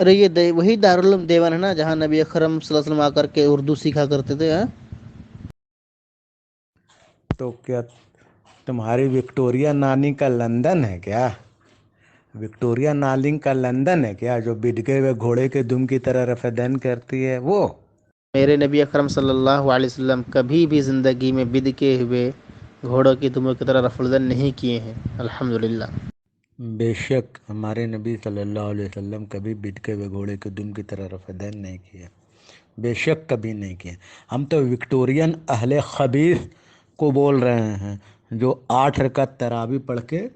ارے یہ وہی دارالعلوم دیوبند ہے نا جہاں نبی اکرم صلی اللہ علیہ وسلم آ کر کے اردو سیکھا کرتے تھے؟ ہاں تو کیا تمہاری وکٹوریا نانی کا لندن ہے کیا؟ وکٹوریا نالنگ کا لندن ہے کیا جو بڈکے ہوئے گھوڑے کے دم کی طرح رفع دین کرتی ہے وہ؟ میرے نبی اکرم صلی اللہ علیہ وسلم کبھی بھی زندگی میں بدکے ہوئے گھوڑوں کی دموں کی طرح رفع الدین نہیں کیے ہیں، الحمدللہ۔ بے شک ہمارے نبی صلی اللہ علیہ وسلم کبھی بڈکے ہوئے گھوڑے کے دم کی طرح رفع دین نہیں کیا، بے شک کبھی نہیں کیا۔ ہم تو وکٹورین اہل خبیث کو بول رہے ہیں جو 8 رکعت تراویح پڑھ کے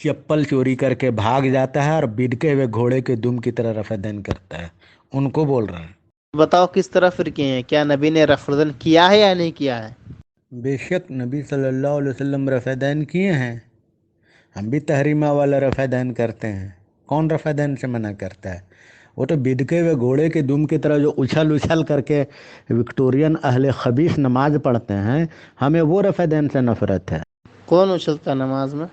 چپل چوری کر کے بھاگ جاتا ہے اور بڈکے ہوئے گھوڑے کے دم کی طرح رفع دین کرتا ہے، ان کو بول رہے ہیں۔ بتاؤ کس طرح فرقے ہیں، کیا نبی نے رفع الدین کیا ہے یا نہیں کیا ہے؟ بے شک نبی صلی اللہ علیہ وسلم رفع دین کیے ہیں، ہم بھی تحریمہ والا رفع دین کرتے ہیں، کون رفع دین سے منع کرتا ہے؟ وہ تو بڈکے ہوئے گھوڑے کے دم کی طرح جو اچھل اچھل کر کے وکٹورین اہل خبیث نماز پڑھتے ہیں، ہمیں وہ رفع دین سے نفرت ہے۔ کون اچھلتا نماز میں؟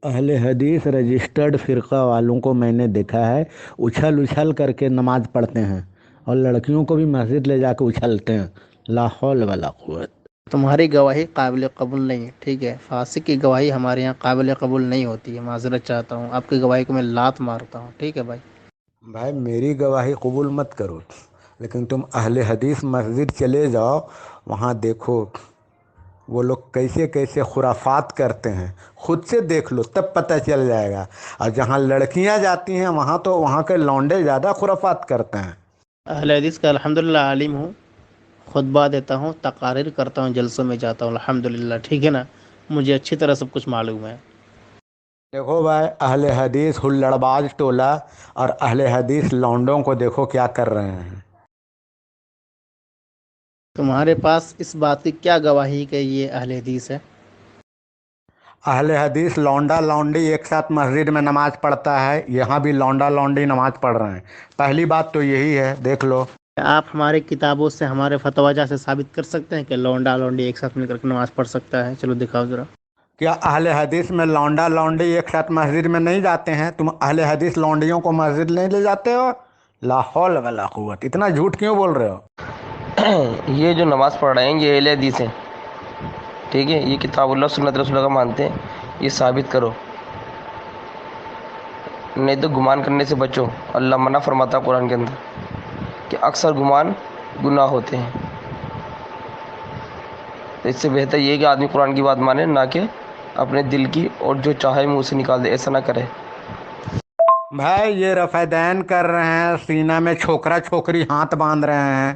اہل حدیث رجسٹرڈ فرقہ والوں کو میں نے دیکھا ہے اچھل اچھل کر کے نماز پڑھتے ہیں، اور لڑکیوں کو بھی مسجد لے جا کے اچھلتے ہیں، لا حول ولا قوت۔ تمہاری گواہی قابل قبول نہیں ہے، ٹھیک ہے؟ فاسق کی گواہی ہمارے یہاں قابل قبول نہیں ہوتی ہے، معذرت چاہتا ہوں، آپ کی گواہی کو میں لات مارتا ہوں، ٹھیک ہے بھائی؟ بھائی میری گواہی قبول مت کرو، لیکن تم اہل حدیث مسجد چلے جاؤ، وہاں دیکھو وہ لوگ کیسے کیسے خرافات کرتے ہیں، خود سے دیکھ لو تب پتہ چل جائے گا۔ اور جہاں لڑکیاں جاتی ہیں وہاں تو وہاں کے لونڈے زیادہ خرافات کرتے ہیں۔ اہل حدیث کا الحمدللہ عالم ہوں، خطبہ دیتا ہوں، تقاریر کرتا ہوں، جلسوں میں جاتا ہوں، الحمدللہ، ٹھیک ہے نا؟ مجھے اچھی طرح سب کچھ معلوم ہے۔ دیکھو بھائی اہل حدیث ہلڑ باز ٹولہ اور اہل حدیث لونڈوں کو دیکھو کیا کر رہے ہیں۔ تمہارے پاس اس بات کی کیا گواہی کہ یہ اہل حدیث ہے؟ اہل حدیث لونڈا لونڈی ایک ساتھ مسجد میں نماز پڑھتا ہے، یہاں بھی لونڈا لونڈی نماز پڑھ رہے ہیں، پہلی بات تو یہی ہے، دیکھ لو۔ آپ ہمارے کتابوں سے، ہمارے فتویٰ سے ثابت کر سکتے ہیں کہ لونڈا لونڈی ایک ساتھ مل کر کے نماز پڑھ سکتا ہے؟ چلو دکھاؤ ذرا۔ کیا اہل حدیث میں لونڈا لونڈی ایک ساتھ مسجد میں نہیں جاتے ہیں؟ تم اہل حدیث لونڈیوں کو مسجد نہیں لے جاتے ہو؟ لا حول ولا قوت، اتنا جھوٹ کیوں بول رہے ہو؟ یہ جو نماز پڑھ رہے ہیں یہ اہل حدیث ہیں، ٹھیک ہے؟ یہ کتاب اللہ سنت رسول اللہ کا مانتے ہیں، یہ ثابت کرو، نہیں تو گمان کرنے سے بچو۔ اللہ منع فرماتا قرآن کے اندر کہ اکثر گمان گناہ ہوتے ہیں، تو اس سے بہتر یہ ہے کہ آدمی قرآن کی بات مانے، نہ کہ اپنے دل کی اور جو چاہے منہ سے نکال دے، ایسا نہ کرے۔ بھائی یہ رفع دین کر رہے ہیں، سینہ میں چھوکرا چھوکری ہاتھ باندھ رہے ہیں،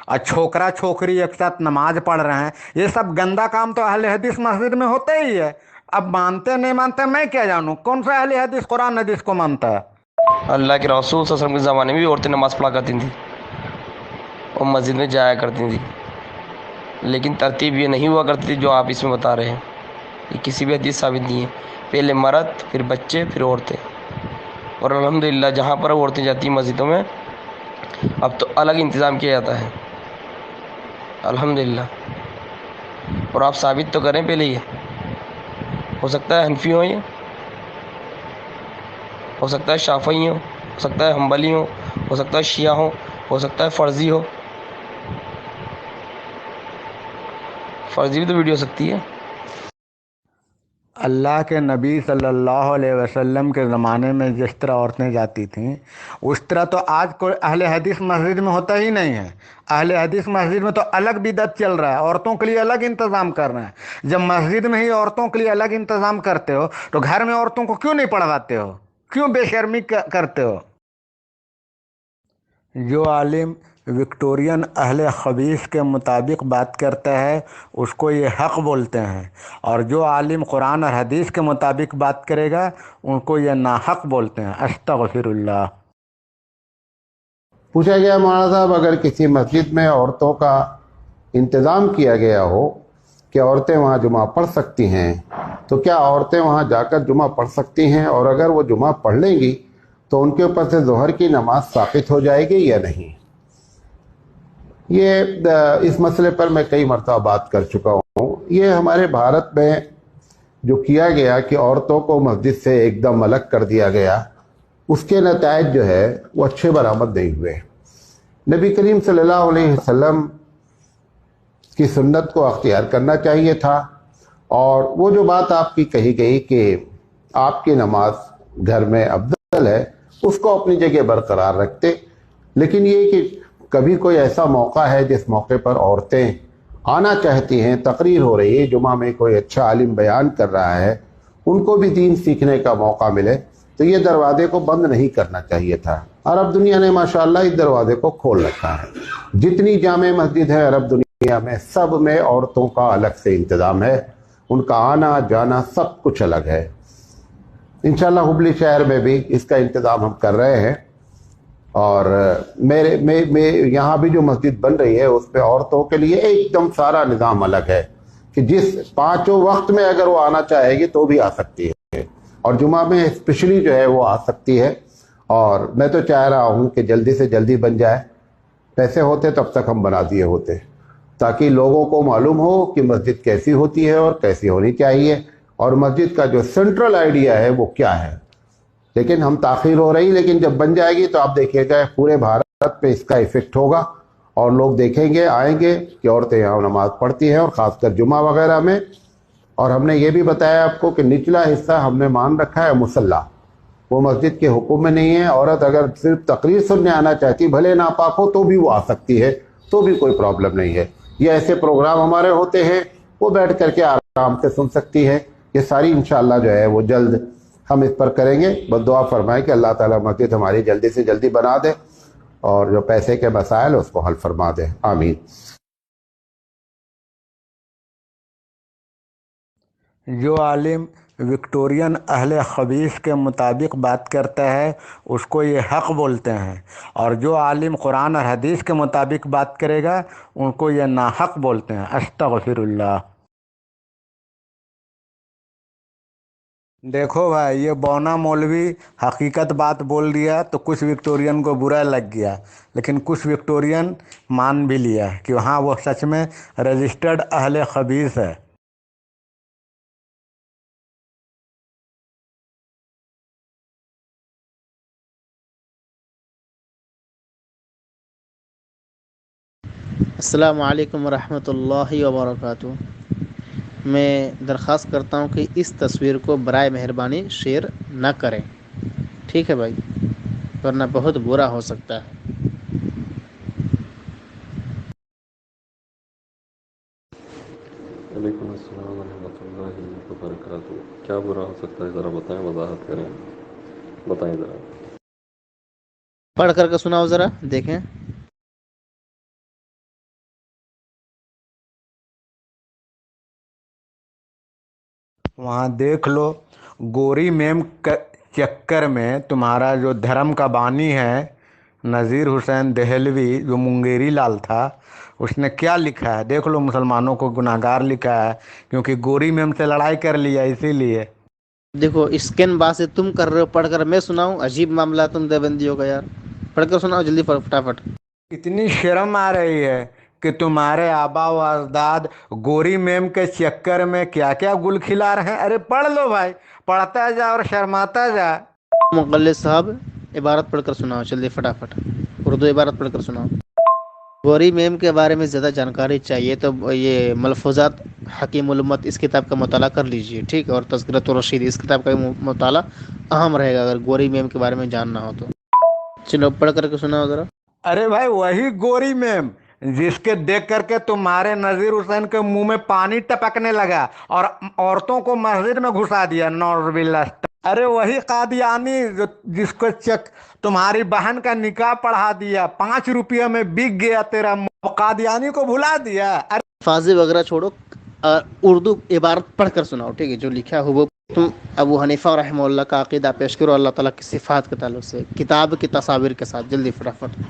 اور چھوکرا چھوکری ایک ساتھ نماز پڑھ رہے ہیں، یہ سب گندا کام تو اہل حدیث مسجد میں ہوتا ہی ہے۔ اب مانتے نہیں مانتے میں کیا جانوں، کون سا اہل حدیث قرآن حدیث کو مانتا ہے؟ اللہ کے رسول صلی اللہ علیہ وسلم کے زمانے میں بھی عورتیں نماز پڑھا کرتی تھیں اور مسجد میں جایا کرتی تھیں، لیکن ترتیب یہ نہیں ہوا کرتی تھی جو آپ اس میں بتا رہے ہیں، یہ کسی بھی حدیث ثابت نہیں ہے۔ پہلے مرد، پھر بچے، پھر عورتیں، اور الحمدللہ جہاں پر عورتیں جاتی ہیں مسجدوں میں اب تو الگ انتظام کیا جاتا ہے، الحمدللہ۔ اور آپ ثابت تو کریں پہلے، یہ ہو سکتا ہے حنفی ہوں، یہ ہو سکتا ہے شافعی ہو سکتا ہے حنبلی ہو سکتا ہے شیعہ ہو سکتا ہے فرضی ہو، فرضی بھی تو ویڈیو ہو سکتی ہے۔ اللہ کے نبی صلی اللہ علیہ وسلم کے زمانے میں جس طرح عورتیں جاتی تھیں اس طرح تو آج کوئی اہل حدیث مسجد میں ہوتا ہی نہیں ہے۔ اہل حدیث مسجد میں تو الگ بدعت چل رہا ہے، عورتوں کے لیے الگ انتظام کر رہے ہیں۔ جب مسجد میں ہی عورتوں کے لیے الگ انتظام کرتے ہو تو گھر میں عورتوں کو کیوں نہیں پڑھواتے ہو؟ کیوں بے شرمی کرتے ہو؟ جو عالم وکٹورین اہل خبیث کے مطابق بات کرتا ہے اس کو یہ حق بولتے ہیں، اور جو عالم قرآن اور حدیث کے مطابق بات کرے گا ان کو یہ ناحق بولتے ہیں۔ استغفر اللہ۔ پوچھا گیا مولانا صاحب اگر کسی مسجد میں عورتوں کا انتظام کیا گیا ہو کہ عورتیں وہاں جمعہ پڑھ سکتی ہیں تو کیا عورتیں وہاں جا کر جمعہ پڑھ سکتی ہیں، اور اگر وہ جمعہ پڑھ لیں گی تو ان کے اوپر سے ظہر کی نماز ساقط ہو جائے گی یا نہیں؟ یہ اس مسئلے پر میں کئی مرتبہ بات کر چکا ہوں۔ یہ ہمارے بھارت میں جو کیا گیا کہ عورتوں کو مسجد سے ایک دم الگ کر دیا گیا، اس کے نتائج جو ہے وہ اچھے برآمد نہیں ہوئے۔ نبی کریم صلی اللہ علیہ وسلم کی سنت کو اختیار کرنا چاہیے تھا، اور وہ جو بات آپ کی کہی گئی کہ آپ کی نماز گھر میں افضل ہے، اس کو اپنی جگہ برقرار رکھتے، لیکن یہ کہ کبھی کوئی ایسا موقع ہے جس موقع پر عورتیں آنا چاہتی ہیں، تقریر ہو رہی ہے، جمعہ میں کوئی اچھا عالم بیان کر رہا ہے، ان کو بھی دین سیکھنے کا موقع ملے، تو یہ دروازے کو بند نہیں کرنا چاہیے تھا۔ عرب دنیا نے ماشاءاللہ اس دروازے کو کھول رکھا ہے۔ جتنی جامع مسجد ہے عرب دنیا میں، سب میں عورتوں کا الگ سے انتظام ہے، ان کا آنا جانا سب کچھ الگ ہے۔ انشاءاللہ ہبلی شہر میں بھی اس کا انتظام ہم کر رہے ہیں، اور میں یہاں بھی جو مسجد بن رہی ہے اس پہ عورتوں کے لیے ایک دم سارا نظام الگ ہے کہ جس پانچوں وقت میں اگر وہ آنا چاہے گی تو بھی آ سکتی ہے، اور جمعہ میں اسپیشلی جو ہے وہ آ سکتی ہے۔ اور میں تو چاہ رہا ہوں کہ جلدی سے جلدی بن جائے، پیسے ہوتے تب تک ہم بنا دیے ہوتے، تاکہ لوگوں کو معلوم ہو کہ مسجد کیسی ہوتی ہے اور کیسی ہونی چاہیے، اور مسجد کا جو سینٹرل آئیڈیا ہے وہ کیا ہے۔ لیکن ہم تاخیر ہو رہی، لیکن جب بن جائے گی تو آپ دیکھیے گا پورے بھارت پہ اس کا ایفیکٹ ہوگا، اور لوگ دیکھیں گے، آئیں گے کہ عورتیں یہاں نماز پڑھتی ہیں، اور خاص کر جمعہ وغیرہ میں۔ اور ہم نے یہ بھی بتایا آپ کو کہ نچلا حصہ ہم نے مان رکھا ہے مصلی، وہ مسجد کے حکم میں نہیں ہے۔ عورت اگر صرف تقریر سننے آنا چاہتی، بھلے ناپاک ہو تو بھی وہ آ سکتی ہے، تو بھی کوئی پرابلم نہیں ہے۔ یہ ایسے پروگرام ہمارے ہوتے ہیں، وہ بیٹھ کر کے آرام سے سن سکتی ہے۔ یہ ساری انشاءاللہ جو ہے وہ جلد ہم اس پر کریں گے۔ بس دعا فرمائیں کہ اللہ تعالیٰ مسجد ہماری جلدی سے جلدی بنا دے، اور جو پیسے کے مسائل اس کو حل فرما دے، آمین۔ جو عالم وکٹورین اہل خبیث کے مطابق بات کرتا ہے اس کو یہ حق بولتے ہیں، اور جو عالم قرآن اور حدیث کے مطابق بات کرے گا ان کو یہ ناحق بولتے ہیں۔ استغفر اللہ۔ دیکھو بھائی، یہ بونا مولوی حقیقت بات بول دیا تو کچھ وکٹورین کو برا لگ گیا، لیکن کچھ وکٹورین مان بھی لیا کہ ہاں وہ سچ میں رجسٹرڈ اہل خبیث ہے۔ السلام علیکم ورحمۃ اللہ وبرکاتہ۔ میں درخواست کرتا ہوں کہ اس تصویر کو برائے مہربانی شیئر نہ کریں، ٹھیک ہے بھائی، ورنہ بہت برا ہو سکتا ہے۔ وعلیکم السلام ورحمۃ اللہ وبرکاتہ۔ کیا برا ہو سکتا ہے، ذرا بتائیں، وضاحت کریں، بتائیں ذرا۔ پڑھ کر کے سناؤ ذرا، دیکھیں۔ وہاں دیکھ لو، گوری میم چکر میں تمہارا جو دھرم کا بانی ہے نذیر حسین دہلوی، جو منگیری لال تھا، اس نے کیا لکھا ہے دیکھ لو۔ مسلمانوں کو گناہ گار لکھا ہے، کیونکہ گوری میم سے لڑائی کر لیا اسی لیے۔ دیکھو اسکین بازی تم کر رہے ہو، پڑھ کر میں سناؤں؟ عجیب معاملہ تم دیوبندیوں کا یار، پڑھ کر سناؤ جلدی فٹافٹ۔ اتنی شرم آ رہی ہے کہ تمہارے آبا و اجداد گوری میم کے چکر میں کیا کیا گل کھلا رہے ہیں۔ ارے پڑھ لو بھائی، پڑھتا جا اور شرماتا جا۔ مقلد صاحب عبارت پڑھ کر سناؤ جلدی فٹافٹ، اردو عبارت پڑھ کر سناؤ۔ گوری میم کے بارے میں زیادہ جانکاری چاہیے تو یہ ملفوظات حکیم الامت اس کتاب کا مطالعہ کر لیجئے، ٹھیک ہے، اور تذکرۃ الرشید اس کتاب کا مطالعہ اہم رہے گا اگر گوری میم کے بارے میں جاننا ہو تو۔ چلو پڑھ کر کے سناؤ ذرا۔ ارے بھائی وہی گوری میم جس کے دیکھ کر کے تمہارے نذیر حسین کے منہ میں پانی ٹپکنے لگا اور عورتوں کو مسجد میں گھسا دیا، نعوذ باللہ۔ ارے وہی قادیانی جس کو تمہاری بہن کا نکاح پڑھا دیا، 5 روپیہ میں بک گیا تیرا، قادیانی کو بھلا دیا۔ فاضی وغیرہ چھوڑو، اردو عبارت پڑھ کر سناؤ، ٹھیک ہے، جو لکھا ہو وہ تم ابو حنیفہ رحمہ اللہ کا عقیدہ پیش کرو اللہ تعالیٰ کی صفات کے تعلق سے، کتاب کی تصاویر کے ساتھ، جلدی فٹافٹ۔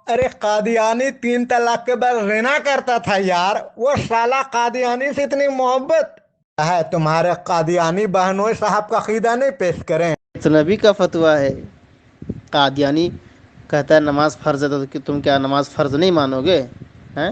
ارے قادیانی 3 طلاق کے بعد زنا کرتا تھا یار، وہ سالہ قادیانی سے اتنی محبت ہے، تمہارے قادیانی بہنوئی صاحب کا عقیدہ نہیں پیش کریں؟ نبی کا فتویٰ ہے، قادیانی کہتا ہے نماز فرض ہے، تو تم کیا نماز فرض نہیں مانو گے ہیں؟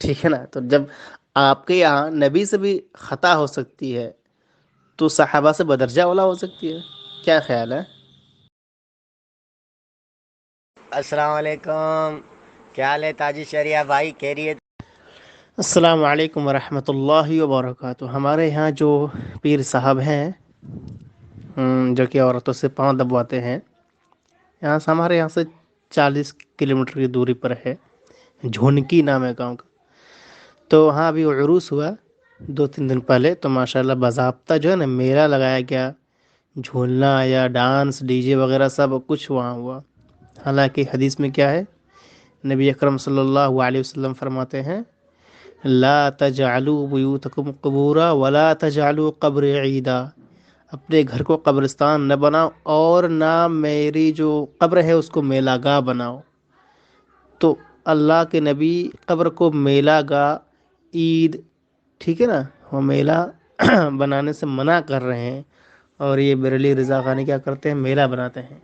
ٹھیک ہے نا. تو جب آپ کے یہاں نبی سے بھی خطا ہو سکتی ہے تو صحابہ سے بدرجہ اولا ہو سکتی ہے. کیا خیال ہے؟ السلام علیکم. کیا حال ہے تاجی شریعہ بھائی؟ خیریت؟ السلام علیکم ورحمۃ اللہ وبرکاتہ. ہمارے یہاں جو پیر صاحب ہیں جو کہ عورتوں سے پاؤں دبواتے ہیں، یہاں سے ہمارے یہاں سے 40 کلومیٹر کی دوری پر ہے، جھونکی نام ہے گاؤں کا. تو وہاں ابھی عروس ہوا 2-3 دن پہلے. تو ماشاءاللہ باضابطہ جو ہے نا میلہ لگایا گیا، جھولنا یا ڈانس ڈی جے وغیرہ سب کچھ وہاں ہوا. حالانکہ حدیث میں کیا ہے، نبی اکرم صلی اللہ علیہ وسلم فرماتے ہیں لا تجعلوا بیوتکم قبورا ولا تجعلوا قبر عیدا. اپنے گھر کو قبرستان نہ بناؤ اور نہ میری جو قبر ہے اس کو میلہ گاہ بناؤ. تو اللہ کے نبی قبر کو میلہ گاہ، عید، ٹھیک ہے نا، وہ میلہ بنانے سے منع کر رہے ہیں. اور یہ بریلی رضا خانی کیا کرتے ہیں، میلہ بناتے ہیں.